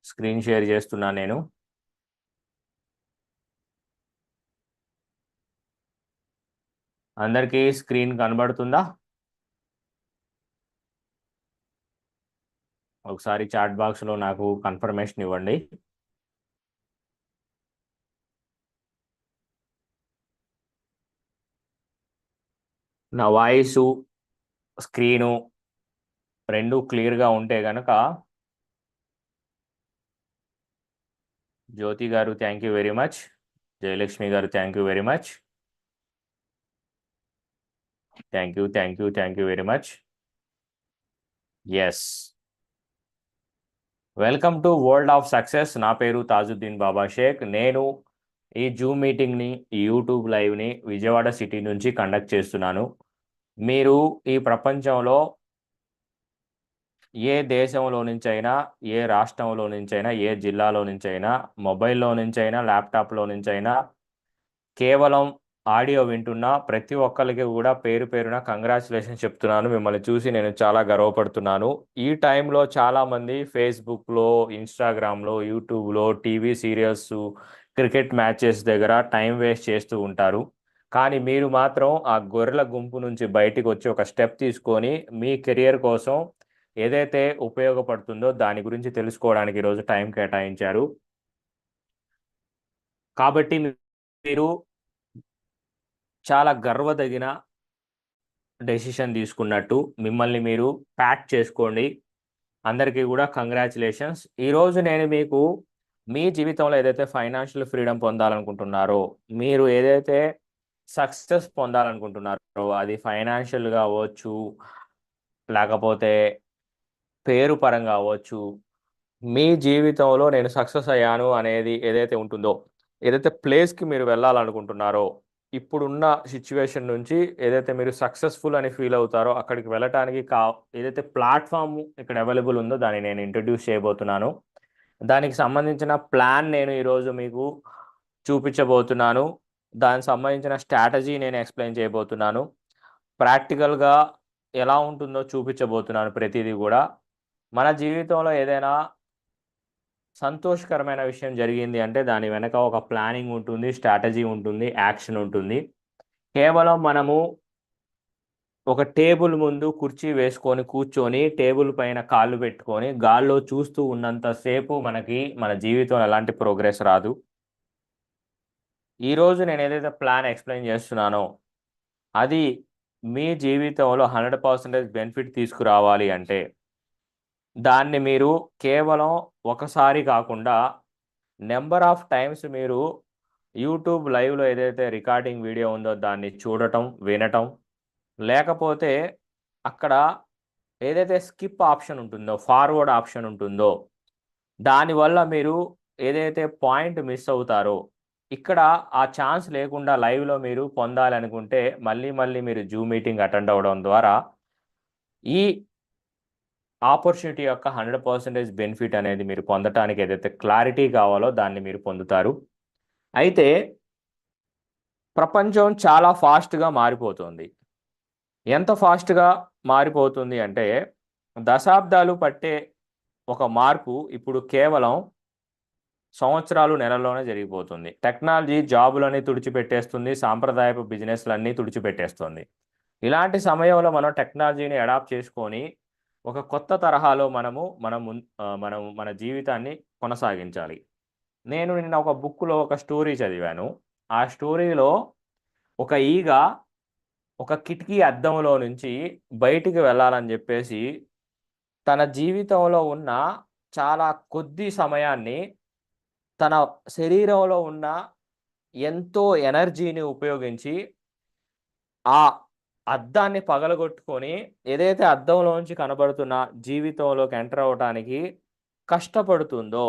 Screen share చేస్తున్నాను నేను. అందరికీ స్క్రీన్ కనబడుతుందా? ఒకసారి చాట్ బాక్స్లో నాకు కన్ఫర్మేషన్ ఇవ్వండి. నా వాయిసు స్క్రీను రెండు క్లియర్గా ఉంటే గనక Jyoti garu thank you very much, Jayalakshmi garu thank you very much, thank you very much. Yes, welcome to world of success. నా పేరు తాజుద్దీన్ బాబా షేక్. నేను ఈ జూమ్ మీటింగ్ని, ఈ యూట్యూబ్ లైవ్ని విజయవాడ సిటీ నుంచి కండక్ట్ చేస్తున్నాను. మీరు ఈ ప్రపంచంలో ఏ దేశంలో నుంచైనా, ఏ రాష్ట్రంలో నుంచైనా, ఏ జిల్లాలో నుంచైనా, మొబైల్లో నుంచైనా, ల్యాప్టాప్లో నుంచైనా కేవలం ఆడియో వింటున్న ప్రతి ఒక్కరికి కూడా పేరు పేరున కంగ్రాచులేషన్ చెప్తున్నాను. మిమ్మల్ని చూసి నేను చాలా గర్వపడుతున్నాను. ఈ టైంలో చాలామంది ఫేస్బుక్లో, ఇన్స్టాగ్రామ్లో, యూట్యూబ్లో, టీవీ సీరియల్స్, క్రికెట్ మ్యాచెస్ దగ్గర టైం వేస్ట్ చేస్తూ ఉంటారు. కానీ మీరు మాత్రం ఆ గొర్రెల గుంపు నుంచి బయటికి వచ్చి ఒక స్టెప్ తీసుకొని మీ కెరియర్ కోసం ఏదైతే ఉపయోగపడుతుందో దాని గురించి తెలుసుకోవడానికి ఈరోజు టైం కేటాయించారు. కాబట్టి మీరు చాలా గర్వదగిన డెసిషన్ తీసుకున్నట్టు మిమ్మల్ని మీరు ప్యాక్ చేసుకోండి. అందరికీ కూడా కంగ్రాచులేషన్స్. ఈరోజు నేను మీకు మీ జీవితంలో ఏదైతే ఫైనాన్షియల్ ఫ్రీడమ్ పొందాలనుకుంటున్నారో, మీరు ఏదైతే సక్సెస్ పొందాలనుకుంటున్నారో, అది ఫైనాన్షియల్గా అవ్వచ్చు, లేకపోతే పేరు పరంగా అవ్వచ్చు, మీ జీవితంలో నేను సక్సెస్ అయ్యాను అనేది ఏదైతే ఉంటుందో, ఏదైతే ప్లేస్కి మీరు వెళ్ళాలనుకుంటున్నారో, ఇప్పుడున్న సిచ్యువేషన్ నుంచి ఏదైతే మీరు సక్సెస్ఫుల్ అని ఫీల్ అవుతారో అక్కడికి వెళ్ళటానికి ఏదైతే ప్లాట్ఫామ్ ఇక్కడ అవైలబుల్ ఉందో దాన్ని నేను ఇంట్రడ్యూస్ చేయబోతున్నాను. దానికి సంబంధించిన ప్లాన్ నేను ఈరోజు మీకు చూపించబోతున్నాను. దానికి సంబంధించిన స్ట్రాటజీ నేను ఎక్స్ప్లెయిన్ చేయబోతున్నాను. ప్రాక్టికల్గా ఎలా ఉంటుందో చూపించబోతున్నాను. ప్రతిదీ కూడా మన జీవితంలో ఏదైనా సంతోషకరమైన విషయం జరిగింది అంటే దాని వెనక ఒక ప్లానింగ్ ఉంటుంది, స్ట్రాటజీ ఉంటుంది, యాక్షన్ ఉంటుంది. కేవలం మనము ఒక టేబుల్ ముందు కుర్చీ వేసుకొని కూర్చొని టేబుల్ పైన కాళ్ళు పెట్టుకొని గాల్లో చూస్తూ ఉన్నంతసేపు మనకి మన జీవితంలో ఎలాంటి ప్రోగ్రెస్ రాదు. ఈరోజు నేను ఏదైతే ప్లాన్ ఎక్స్ప్లెయిన్ చేస్తున్నానో అది మీ జీవితంలో 100% బెనిఫిట్ తీసుకురావాలి అంటే దాన్ని మీరు కేవలం ఒకసారి కాకుండా నెంబర్ ఆఫ్ టైమ్స్ మీరు యూట్యూబ్ లైవ్లో ఏదైతే రికార్డింగ్ వీడియో ఉందో దాన్ని చూడటం, వినటం, లేకపోతే అక్కడ ఏదైతే స్కిప్ ఆప్షన్ ఉంటుందో, ఫార్వర్డ్ ఆప్షన్ ఉంటుందో దానివల్ల మీరు ఏదైతే పాయింట్ మిస్ అవుతారో, ఇక్కడ ఆ ఛాన్స్ లేకుండా లైవ్లో మీరు పొందాలనుకుంటే మళ్ళీ మీరు జూమ్ మీటింగ్ అటెండ్ అవ్వడం ద్వారా ఈ ఆపర్చునిటీ యొక్క 100% బెనిఫిట్ అనేది మీరు పొందటానికి ఏదైతే క్లారిటీ కావాలో దాన్ని మీరు పొందుతారు. అయితే ప్రపంచం చాలా ఫాస్ట్గా మారిపోతుంది. ఎంత ఫాస్ట్గా మారిపోతుంది అంటే దశాబ్దాలు పట్టే ఒక మార్పు ఇప్పుడు కేవలం సంవత్సరాలు, నెలల్లోనే జరిగిపోతుంది. టెక్నాలజీ జాబులన్నీ తుడిచిపెట్టేస్తుంది, సాంప్రదాయపు బిజినెస్లన్నీ తుడిచిపెట్టేస్తుంది. ఇలాంటి సమయంలో మనం టెక్నాలజీని అడాప్ట్ చేసుకొని ఒక కొత్త తరహాలో మనం మన జీవితాన్ని కొనసాగించాలి. నేను నిన్న ఒక బుక్లో ఒక స్టోరీ చదివాను. ఆ స్టోరీలో ఒక ఈగ ఒక కిటికీ అద్దంలో నుంచి బయటికి వెళ్ళాలని చెప్పేసి తన జీవితంలో ఉన్న చాలా కొద్ది సమయాన్ని తన శరీరంలో ఉన్న ఎంతో ఎనర్జీని ఉపయోగించి ఆ అద్దాన్ని పగలగొట్టుకొని ఏదైతే అద్దంలోంచి కనబడుతున్న జీవితంలోకి ఎంటర్ అవ్వటానికి కష్టపడుతుందో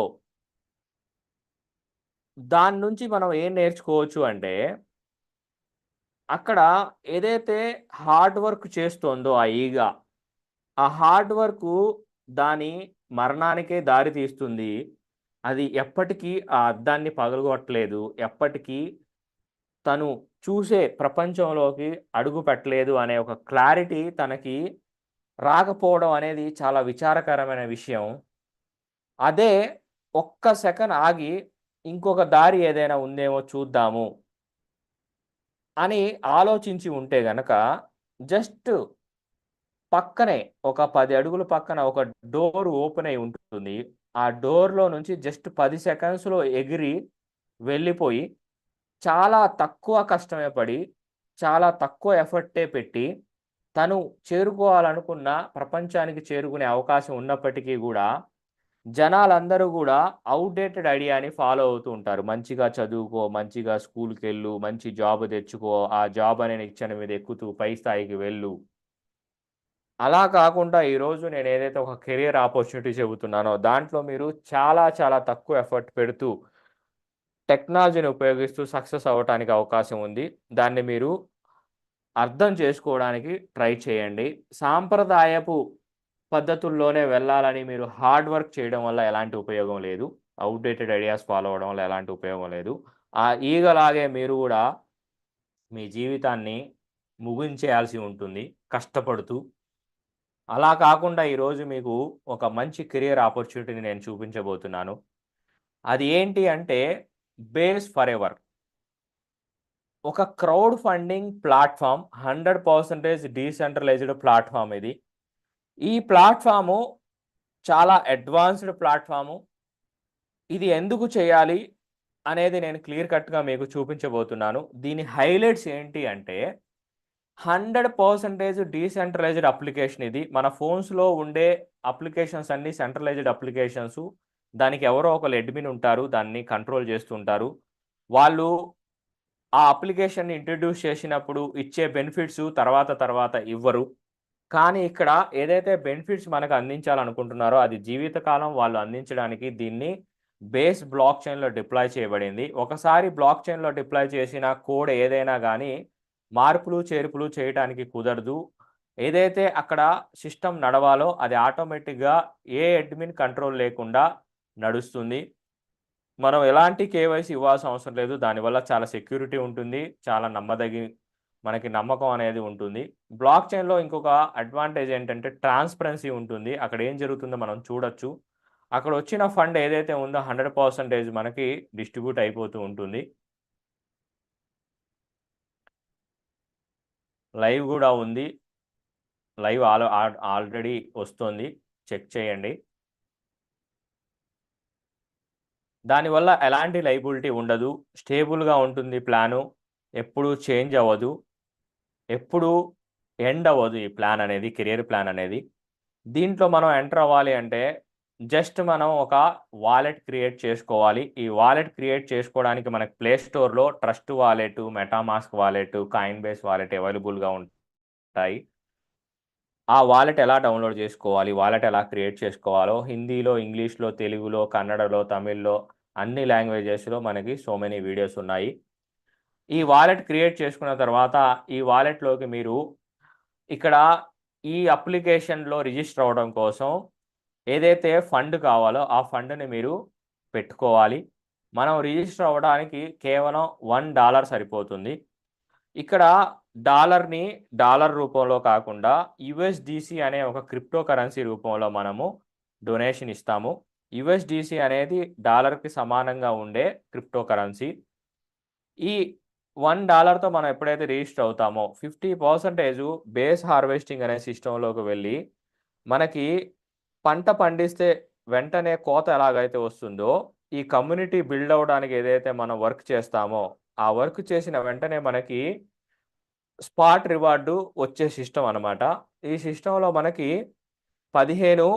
దాని నుంచి మనం ఏం నేర్చుకోవచ్చు అంటే అక్కడ ఏదైతే హార్డ్ వర్క్ చేస్తోందో ఆ ఈగ, ఆ హార్డ్ వర్క్ దాని మరణానికే దారి తీస్తుంది. అది ఎప్పటికీ ఆ అద్దాన్ని పగలగొట్టలేదు, ఎప్పటికీ తను చూసే ప్రపంచంలోకి అడుగు పెట్టలేదు అనే ఒక క్లారిటీ తనకి రాకపోవడం అనేది చాలా విచారకరమైన విషయం. అదే ఒక్క సెకండ్ ఆగి ఇంకొక దారి ఏదైనా ఉందేమో చూద్దాము అని ఆలోచించి ఉంటే గనక జస్ట్ పక్కనే ఒక 10 అడుగుల పక్కన ఒక డోర్ ఓపెన్ అయి ఉంటుంది. ఆ డోర్‌లో నుంచి జస్ట్ 10 సెకండ్స్‌లో ఎగిరి వెళ్ళిపోయి చాలా తక్కువ కష్టమే పడి, చాలా తక్కువ ఎఫర్టే పెట్టి, తను చేరుకోవాలనుకున్న ప్రపంచానికి చేరుకునే అవకాశం ఉన్నప్పటికీ గూడా, జనాలందరూ గూడా ఔట్‌డేటెడ్ ఐడియాని ఫాలో అవుతూ ఉంటారు. మంచిగా చదువుకో, మంచిగా స్కూలుకెళ్ళు, మంచి జాబ్ తెచ్చుకో, ఆ జాబ్ అనే నిచ్చెన మీద ఎక్కుతూ పై స్థాయికి వెళ్ళు. అలా కాకుండా ఈరోజు నేనేదైతే ఒక కెరియర్ ఆపర్చునిటీ చెబుతున్నానో, దాంట్లో మీరు చాలా చాలా తక్కువ ఎఫర్ట్ పెడుతూ టెక్నాలజీని ఉపయోగిస్తూ సక్సెస్ అవ్వటానికి అవకాశం ఉంది. దాన్ని మీరు అర్థం చేసుకోవడానికి ట్రై చేయండి. సాంప్రదాయపు పద్ధతుల్లోనే వెళ్ళాలని మీరు హార్డ్ వర్క్ చేయడం వల్ల ఎలాంటి ఉపయోగం లేదు. ఔట్‌డేటెడ్ ఐడియాస్ ఫాలో అవ్వడం వల్ల ఎలాంటి ఉపయోగం లేదు. ఆ ఈగలాగే మీరు గూడా మీ జీవితాన్ని ముగించేయాల్సి ఉంటుంది కష్టపడుతూ. అలా కాకుండా ఈరోజు మీకు ఒక మంచి కెరియర్ ఆపర్చునిటీని నేను చూపించబోతున్నాను. అది ఏంటి అంటే బేస్ ఫరెవర్. ఒక crowd funding platform 100% decentralised platform ఇది. ఈ ప్లాట్‌ఫార్ము చాలా అడ్వాన్స్‌డ్ ప్లాట్‌ఫార్ము. ఇది ఎందుకు చేయాలి అనేది నేను క్లియర్ కట్‌గా మీకు చూపించబోతున్నాను. దీని హైలైట్స్ ఏంటి అంటే 100% డీసెంట్రలైజ్డ్ అప్లికేషన్ ఇది. మన ఫోన్స్‌లో ఉండే అప్లికేషన్స్ అన్నీ సెంట్రలైజ్డ్ అప్లికేషన్సు. దానికి ఎవరో ఒకళ్ళు అడ్మిన్ ఉంటారు. దాన్ని కంట్రోల్ చేస్తుంటారు. వాళ్ళు ఆ అప్లికేషన్‌ని ఇంట్రొడ్యూస్ చేసినప్పుడు ఇచ్చే బెనిఫిట్స్ తర్వాత తర్వాత ఇవ్వరు. కానీ ఇక్కడ ఏదైతే బెనిఫిట్స్ మనకు అందించాలనుకుంటున్నారో అది జీవితకాలం వాళ్ళు అందించడానికి దీన్ని బేస్ బ్లాక్ చైన్‌లో డిప్లాయ్ చేయబడింది. ఒకసారి బ్లాక్ చైన్‌లో డిప్లాయ్ చేసిన కోడ్ ఏదైనా గానీ మార్పులు, చేర్పులు చేయటానికి కుదరదు. ఏదైతే అక్కడ సిస్టమ్ నడవాలో అది ఆటోమేటిక్‌గా ఏ అడ్మిన్ కంట్రోల్ లేకుండా నడుస్తుంది. మనం ఎలాంటి కేవైసీ ఇవ్వాల్సిన అవసరం లేదు. దానివల్ల చాలా సెక్యూరిటీ ఉంటుంది. చాలా మనకి నమ్మకం అనేది ఉంటుంది. బ్లాక్ చైన్‌లో ఇంకొక అడ్వాంటేజ్ ఏంటంటే ట్రాన్స్‌పరెన్సీ ఉంటుంది. అక్కడ ఏం జరుగుతుందో మనం చూడొచ్చు. అక్కడ వచ్చిన ఫండ్ ఏదైతే ఉందో 100% మనకి డిస్ట్రిబ్యూట్ అయిపోతూ ఉంటుంది. లైవ్ గూడా ఉంది. లైవ్ ఆల్రెడీ వస్తోంది. చెక్ చేయండి. దానివల్ల ఎలాంటి లయబిలిటీ ఉండదు. స్టేబుల్‌గా ఉంటుంది ప్లాను. ఎప్పుడూ చేంజ్ అవ్వదు. ఎప్పుడూ ఎండ్ అవ్వదు ఈ ప్లాన్ అనేది. కెరియర్ ప్లాన్ అనేది. దీంట్లో మనం ఎంటర్ అవ్వాలి అంటే జస్ట్ మనం ఒక వాలెట్ క్రియేట్ చేసుకోవాలి. ఈ వాలెట్ క్రియేట్ చేసుకోవడానికి మనకు ప్లే స్టోర్‌లో Trust Wallet, MetaMask wallet, Coinbase wallet అవైలబుల్‌గా ఉంటాయి. ఆ వాలెట్ ఎలా డౌన్‌లోడ్ చేసుకోవాలి? వాలెట్ ఎలా క్రియేట్ చేసుకోవాలో హిందీలో, ఇంగ్లీష్‌లో, తెలుగులో, కన్నడలో, తమిళ్‌లో అన్ని లాంగ్వేజెస్‌లో మనకి సో మెనీ వీడియోస్ ఉన్నాయి. ఈ వాలెట్ క్రియేట్ చేసుకున్న తర్వాత ఈ వాలెట్‌లోకి మీరు ఇక్కడ ఈ అప్లికేషన్‌లో రిజిస్టర్ అవ్వడం కోసం ఏదైతే ఫండ్ కావాలో ఆ ఫండ్‌ని మీరు పెట్టుకోవాలి. మనం రిజిస్టర్ అవ్వడానికి కేవలం $1 సరిపోతుంది. ఇక్కడ డాలర్‌ని డాలర్ రూపంలో కాకుండా యూఎస్‌డిసి అనే ఒక క్రిప్టో కరెన్సీ రూపంలో మనము డొనేషన్ ఇస్తాము. యూఎస్‌డిసి అనేది డాలర్‌కి సమానంగా ఉండే క్రిప్టో కరెన్సీ. ఈ $1తో మనం ఎప్పుడైతే రిజిస్టర్ అవుతామో 50% బేస్ హార్వెస్టింగ్ అనే సిస్టమ్‌లోకి వెళ్ళి, మనకి పంట పండిస్తే వెంటనే కోత ఎలాగైతే వస్తుందో, ఈ కమ్యూనిటీ బిల్డ్ అవ్వడానికి ఏదైతే మనం వర్క్ చేస్తామో, ఆ వర్క్ చేసిన వెంటనే మనకి స్పాట్ రివార్డు వచ్చే సిస్టమ్ అనమాట. ఈ సిస్టమ్‌లో మనకి 15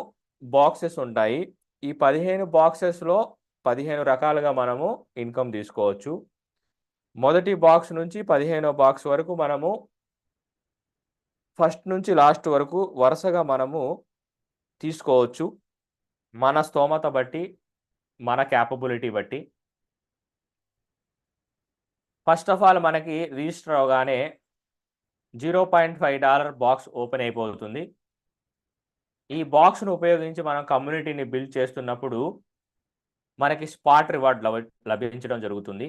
బాక్సెస్ ఉంటాయి. ఈ 15 బాక్సెస్‌లో 15 రకాలుగా మనము ఇన్‌కమ్ తీసుకోవచ్చు. మొదటి బాక్స్ నుంచి 15వ బాక్స్ వరకు మనము ఫస్ట్ నుంచి లాస్ట్ వరకు వరుసగా మనము తీసుకోవచ్చు. మన స్తోమత బట్టి, మన కేపబిలిటీ బట్టి. ఫస్ట్ ఆఫ్ ఆల్ మనకి రిజిస్టర్ అవ్వగానే $0.5 బాక్స్ ఓపెన్ అయిపోతుంది. ఈ బాక్స్‌ను ఉపయోగించి మనం కమ్యూనిటీని బిల్డ్ చేస్తున్నప్పుడు మనకి స్పాట్ రివార్డ్ లభించడం జరుగుతుంది.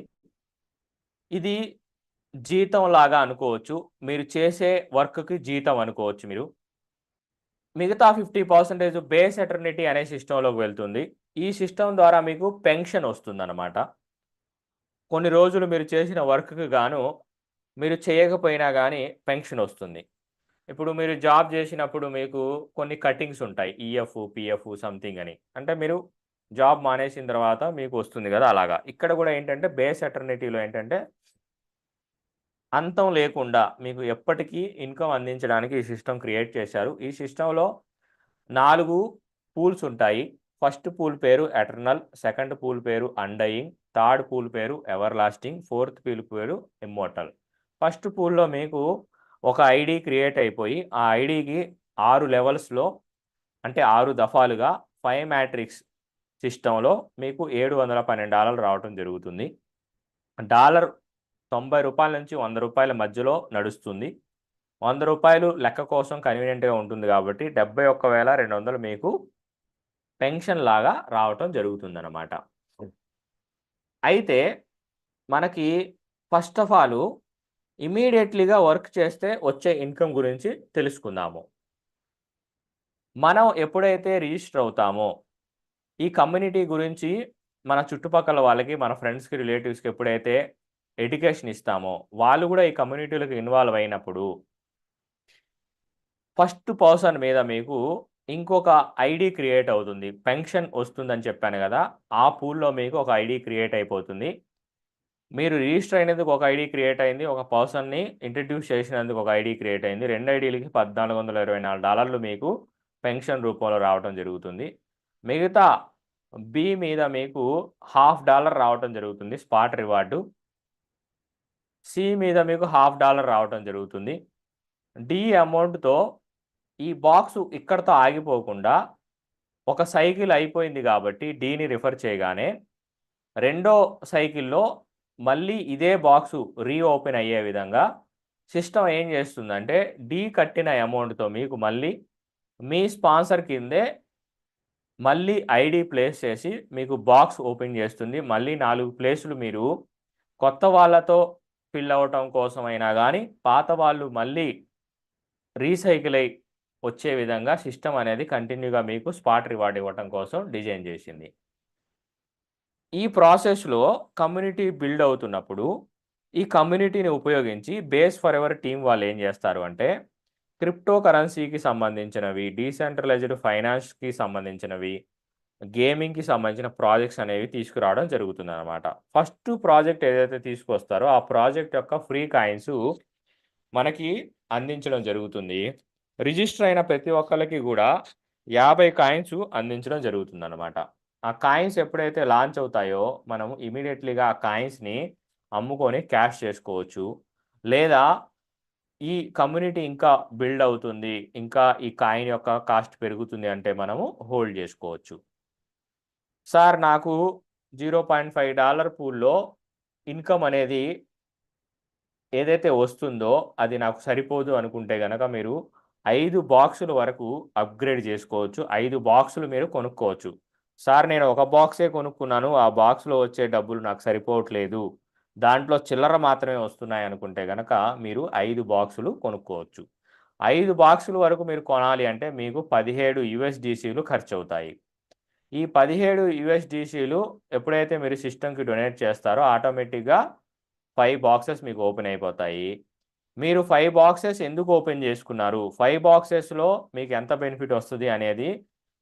ఇది జీతం లాగా అనుకోవచ్చు. మీరు చేసే వర్క్‌కి జీతం అనుకోవచ్చు మీరు. మిగతా 50% బేస్ ఎటర్నిటీ అనే సిస్టంలోకి వెళ్తుంది. ఈ సిస్టమ్ ద్వారా మీకు పెన్షన్ వస్తుందన్నమాట. కొన్ని రోజులు మీరు చేసిన వర్క్‌కి గాను మీరు చేయకపోయినా గానీ పెన్షన్ వస్తుంది. ఇప్పుడు మీరు జాబ్ చేసినప్పుడు మీకు కొన్ని కటింగ్స్ ఉంటాయి. ఈఎఫ్, పీఎఫ్ సంథింగ్ అని. అంటే మీరు జాబ్ మానేసిన తర్వాత మీకు వస్తుంది గదా! అలాగా. ఇక్కడ గూడా ఏంటంటే బేస్ ఎటర్నిటీలో ఏంటంటే అంతం లేకుండా మీకు ఎప్పటికీ ఇన్‌కమ్ అందించడానికి ఈ సిస్టమ్ క్రియేట్ చేశారు. ఈ సిస్టమ్‌లో 4 పూల్స్ ఉంటాయి. ఫస్ట్ పూల్ పేరు ఎటర్నల్, సెకండ్ పూల్ పేరు అన్‌డయింగ్, థర్డ్ పూల్ పేరు ఎవర్‌లాస్టింగ్, ఫోర్త్ పూల్ పేరు ఇమ్మోర్టల్. ఫస్ట్ పూల్‌లో మీకు ఒక ఐడీ క్రియేట్ అయిపోయి, ఆ ఐడీకి 6 లెవెల్స్‌లో అంటే 6 దఫాలుగా 5 మ్యాట్రిక్స్ సిస్టమ్‌లో మీకు $712 రావటం జరుగుతుంది. డాలర్ రూ. 90 నుంచి రూ. 100 మధ్యలో నడుస్తుంది. రూ. 100 లెక్క కోసం కన్వీనియంట్‌గా ఉంటుంది కాబట్టి 71,200 మీకు పెన్షన్ లాగా రావటం జరుగుతుందనమాట. అయితే మనకి ఫస్ట్ ఆఫ్ ఆల్ ఇమ్మీడియేట్‌లీగా వర్క్ చేస్తే వచ్చే ఇన్‌కమ్ గురించి తెలుసుకుందాము. మనం ఎప్పుడైతే రిజిస్టర్ అవుతామో, ఈ కమ్యూనిటీ గురించి మన చుట్టుపక్కల వాళ్ళకి, మన ఫ్రెండ్స్‌కి, రిలేటివ్స్‌కి ఎప్పుడైతే ఎడ్యుకేషన్ ఇస్తామో, వాళ్ళు గూడా ఈ కమ్యూనిటీలోకి ఇన్వాల్వ్ అయినప్పుడు ఫస్ట్ పర్సన్ మీద మీకు ఇంకొక ఐడీ క్రియేట్ అవుతుంది. పెన్షన్ వస్తుందని చెప్పాను గదా! ఆ పూల్‌లో మీకు ఒక ఐడీ క్రియేట్ అయిపోతుంది. మీరు రిజిస్టర్ అయినందుకు ఒక ఐడీ క్రియేట్ అయింది. ఒక పర్సన్‌ని ఇంట్రొడ్యూస్ చేసినందుకు ఒక ఐడీ క్రియేట్ అయింది. 2 ఐడీలకి $1,424 మీకు పెన్షన్ రూపంలో రావటం జరుగుతుంది. మిగతా బి మీద మీకు $50 రావటం జరుగుతుంది స్పాట్ రివార్డు. సి మీద మీకు $50 రావటం జరుగుతుంది. డి అమౌంట్‌తో ఈ బాక్సు ఇక్కడితో ఆగిపోకుండా ఒక సైకిల్ అయిపోయింది గాబట్టి డీని రిఫర్ చేయగానే రెండో సైకిల్‌లో మళ్ళీ ఇదే బాక్సు రీఓపెన్ అయ్యే విధంగా సిస్టమ్ ఏం చేస్తుందంటే డీ కట్టిన అమౌంట్‌తో మీకు మళ్ళీ మీ స్పాన్సర్ కిందే మళ్ళీ ఐడీ ప్లేస్ చేసి మీకు బాక్స్ ఓపెన్ చేస్తుంది. మళ్ళీ 4 ప్లేసులు మీరు కొత్త వాళ్ళతో ఫిల్ అవ్వటం కోసమైనా గానీ, పాత వాళ్ళు మళ్ళీ రీసైకిల్ అయ్యి వచ్చే విధంగా సిస్టమ్ అనేది కంటిన్యూగా మీకు స్పాట్ రివార్డ్ ఇవ్వటం కోసం డిజైన్ చేసింది. ఈ ప్రాసెస్‌లో కమ్యూనిటీ బిల్డ్ అవుతున్నప్పుడు, ఈ కమ్యూనిటీని ఉపయోగించి బేస్ ఫర్ ఎవర్ టీమ్ వాళ్ళు ఏం చేస్తారు అంటే, క్రిప్టో కరెన్సీకి సంబంధించినవి, డీసెంట్రలైజ్డ్ ఫైనాన్స్‌కి సంబంధించినవి, గేమింగ్‌కి సంబంధించిన ప్రాజెక్ట్స్ అనేవి తీసుకురావడం జరుగుతుందనమాట. ఫస్ట్ ప్రాజెక్ట్ ఏదైతే తీసుకొస్తారో, ఆ ప్రాజెక్ట్ యొక్క ఫ్రీ కాయిన్స్ మనకి అందించడం జరుగుతుంది. రిజిస్టర్ అయిన ప్రతి ఒక్కళ్ళకి గూడా 50 కాయిన్స్ అందించడం జరుగుతుందనమాట. ఆ కాయిన్స్ ఎప్పుడైతే లాంచ్ అవుతాయో, మనం ఇమ్మీడియేట్‌లీగా ఆ కాయిన్స్‌ని అమ్ముకొని క్యాష్ చేసుకోవచ్చు. లేదా ఈ కమ్యూనిటీ ఇంకా బిల్డ్ అవుతుంది. ఇంకా ఈ కాయిన్ యొక్క కాస్ట్ పెరుగుతుంది అంటే మనము హోల్డ్ జేసుకోవచ్చు. సార్ నాకు $0.5 పూల్‌లో ఇన్‌కమ్ అనేది ఏదైతే వస్తుందో అది నాకు సరిపోదు అనుకుంటే గనక మీరు 5 బాక్సుల వరకు అప్‌గ్రేడ్ జేసుకోవచ్చు. 5 బాక్సులు మీరు కొనుక్కోవచ్చు. సార్ నేను ఒక బాక్సే కొనుక్కున్నాను. ఆ బాక్స్‌లో వచ్చే డబ్బులు నాకు సరిపోవట్లేదు. దాంట్లో చిల్లర మాత్రమే వస్తున్నాయనుకుంటే గనక మీరు 5 బాక్సులు కొనుక్కోవచ్చు. 5 బాక్సుల వరకు మీరు కొనాలి అంటే మీకు 17 యూఎస్‌డీసీలు ఖర్చవుతాయి. ఈ 17 యూఎస్‌డీసీలు ఎప్పుడైతే మీరు సిస్టమ్‌కి డొనేట్ చేస్తారో ఆటోమేటిక్‌గా 5 బాక్సెస్ మీకు ఓపెన్ అయిపోతాయి. మీరు 5 బాక్సెస్ ఎందుకు ఓపెన్ చేసుకున్నారు? 5 బాక్సెస్‌లో మీకు ఎంత బెనిఫిట్ వస్తది అనేది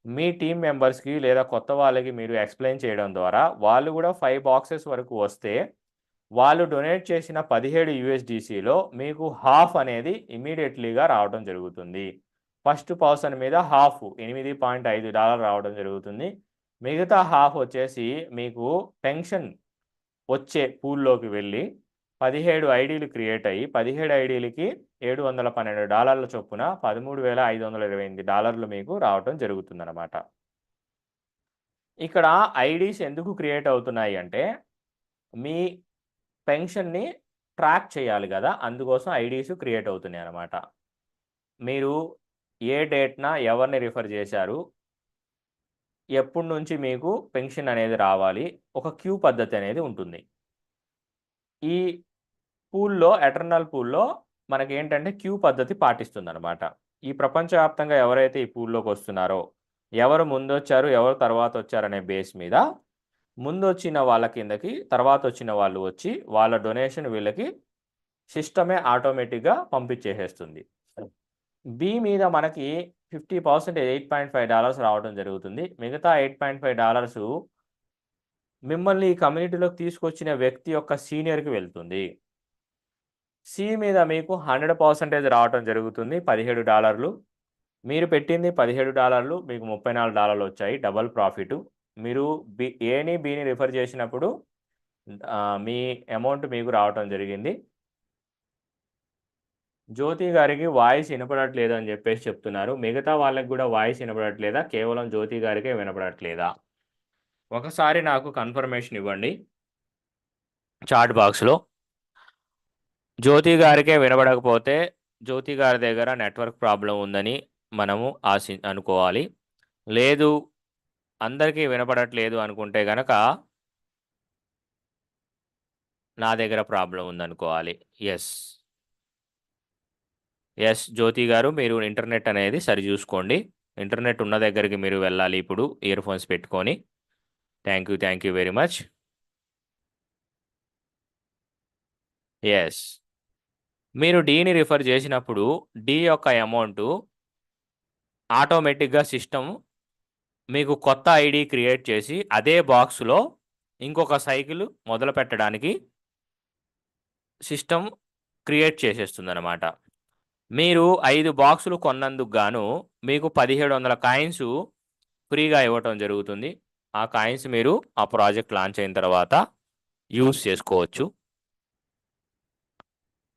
మీ టీమ్ మెంబర్స్‌కి లేదా కొత్త వాళ్ళకి మీరు ఎక్స్‌ప్లెయిన్ చేయడం ద్వారా వాళ్ళు గూడా 5 బాక్సెస్ వరకు వస్తే వాళ్ళు డొనేట్ చేసిన 17 యూఎస్‌డీసీలో మీకు హాఫ్ అనేది ఇమ్మీడియేట్‌లీగా రావడం జరుగుతుంది. ఫస్ట్ పర్సన్ మీద హాఫ్ $8.5 రావడం జరుగుతుంది. మిగతా హాఫ్ వచ్చేసి మీకు పెన్షన్ వచ్చే పూల్‌లోకి వెళ్ళి 17 ఐడీలు క్రియేట్ అయ్యి 17 ఐడీలకి $712 చొప్పున $13,528 మీకు రావటం జరుగుతుందనమాట. ఇక్కడ ఐడీస్ ఎందుకు క్రియేట్ అవుతున్నాయి అంటే, మీ పెన్షన్‌ని ట్రాక్ చేయాలి గదా! అందుకోసం ఐడీస్ క్రియేట్ అవుతున్నాయనమాట. మీరు ఏ డేట్‌న ఎవరిని రిఫర్ చేశారు? ఎప్పటి నుంచి మీకు పెన్షన్ అనేది రావాలి? ఒక క్యూ పద్ధతి అనేది ఉంటుంది. ఈ ఎటర్నల్ పూల్‌లో మనకేంటంటే క్యూ పద్ధతి పాటిస్తుందనమాట. ఈ ప్రపంచవ్యాప్తంగా ఎవరైతే ఈ పూల్లోకి వస్తున్నారో, ఎవరు ముందొచ్చారు, ఎవరు తర్వాత వచ్చారనే బేస్ మీద ముందొచ్చిన వాళ్ళ కిందకి తర్వాత వచ్చిన వాళ్ళు వచ్చి వాళ్ళ డొనేషన్ వీళ్ళకి సిస్టమే ఆటోమేటిక్‌గా పంపించేసేస్తుంది. బి మీద మనకి 50% $8.5 రావడం జరుగుతుంది. మిగతా $8.5 మిమ్మల్ని ఈ కమ్యూనిటీలోకి తీసుకొచ్చిన వ్యక్తి యొక్క సీనియర్‌కి వెళ్తుంది. సి మీద మీకు 100% రావటం జరుగుతుంది. $17. మీరు పెట్టింది $17 మీకు $34 వచ్చాయి. డబుల్ ప్రాఫిటు. మీరు ఏని, బిని రిఫర్ చేసినప్పుడు మీ అమౌంట్ మీకు రావటం జరిగింది. జ్యోతి గారికి వాయిస్ వినపడట్లేదు అని చెప్పేసి చెప్తున్నారు. మిగతా వాళ్ళకి కూడా వాయిస్ వినపడట్లేదా? కేవలం జ్యోతి గారికే వినపడట్లేదా? ఒకసారి నాకు కన్ఫర్మేషన్ ఇవ్వండి చాట్ బాక్స్‌లో. జ్యోతి గారికే వినపడకపోతే జ్యోతి గారి దగ్గర నెట్వర్క్ ప్రాబ్లమ్ ఉందని మనము అనుకోవాలి. లేదు అందరికీ వినపడట్లేదు అనుకుంటే గనక నా దగ్గర ప్రాబ్లమ్ ఉందనుకోవాలి. యెస్. యెస్. జ్యోతి గారు మీరు ఇంటర్నెట్ అనేది సరిజూసుకోండి. ఇంటర్నెట్ ఉన్న దగ్గరికి మీరు వెళ్ళాలి ఇప్పుడు ఇయర్‌ఫోన్స్ పెట్టుకొని. Thank you very much. Yes. మీరు డీని రిఫర్ చేసినప్పుడు డి యొక్క అమౌంటు ఆటోమేటిక్‌గా సిస్టమ్ మీకు కొత్త ఐడీ క్రియేట్ చేసి అదే బాక్స్‌లో ఇంకొక సైకిల్ మొదలుపెట్టడానికి సిస్టమ్ క్రియేట్ చేసేస్తుందనమాట. మీరు 5 బాక్సులు కొన్నందుకు గాను మీకు 1700 కాయిన్స్ ఫ్రీగా ఇవ్వటం జరుగుతుంది. ఆ కాయిన్స్ మీరు ఆ ప్రాజెక్ట్ లాంచ్ అయిన తర్వాత యూజ్ చేసుకోవచ్చు.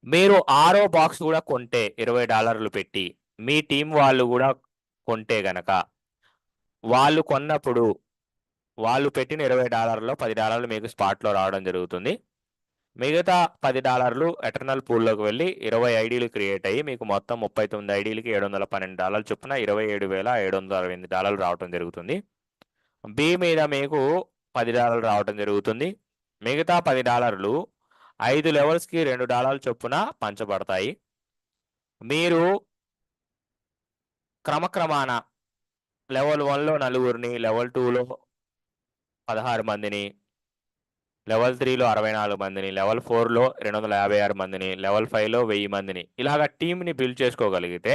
మీరు ఆరో బాక్స్ కూడా కొంటే $20 పెట్టి మీ టీమ్ వాళ్ళు కూడా కొంటే గనక వాళ్ళు కొన్నప్పుడు వాళ్ళు పెట్టిన $20లో $10 మీకు స్పాట్‌లో రావడం జరుగుతుంది. మిగతా $10 ఎటర్నల్ పూల్‌లోకి వెళ్లి 20 ఐడీలు క్రియేట్ అయ్యి మీకు మొత్తం 39 ఐడీలకి $712 చొప్పున $27,768 రావటం జరుగుతుంది. బి మీద మీకు $10 రావటం జరుగుతుంది. మిగతా $10 5 లెవెల్స్‌కి $2 చొప్పున పంచబడతాయి. మీరు క్రమక్రమాన లెవెల్ 1లో నలుగురిని, లెవెల్ 2లో 16 మందిని, లెవెల్ 3లో 64 మందిని, లెవెల్ 4లో 256 మందిని, లెవెల్ 5లో 1000 మందిని ఇలాగ టీమ్‌ని బిల్డ్ చేసుకోగలిగితే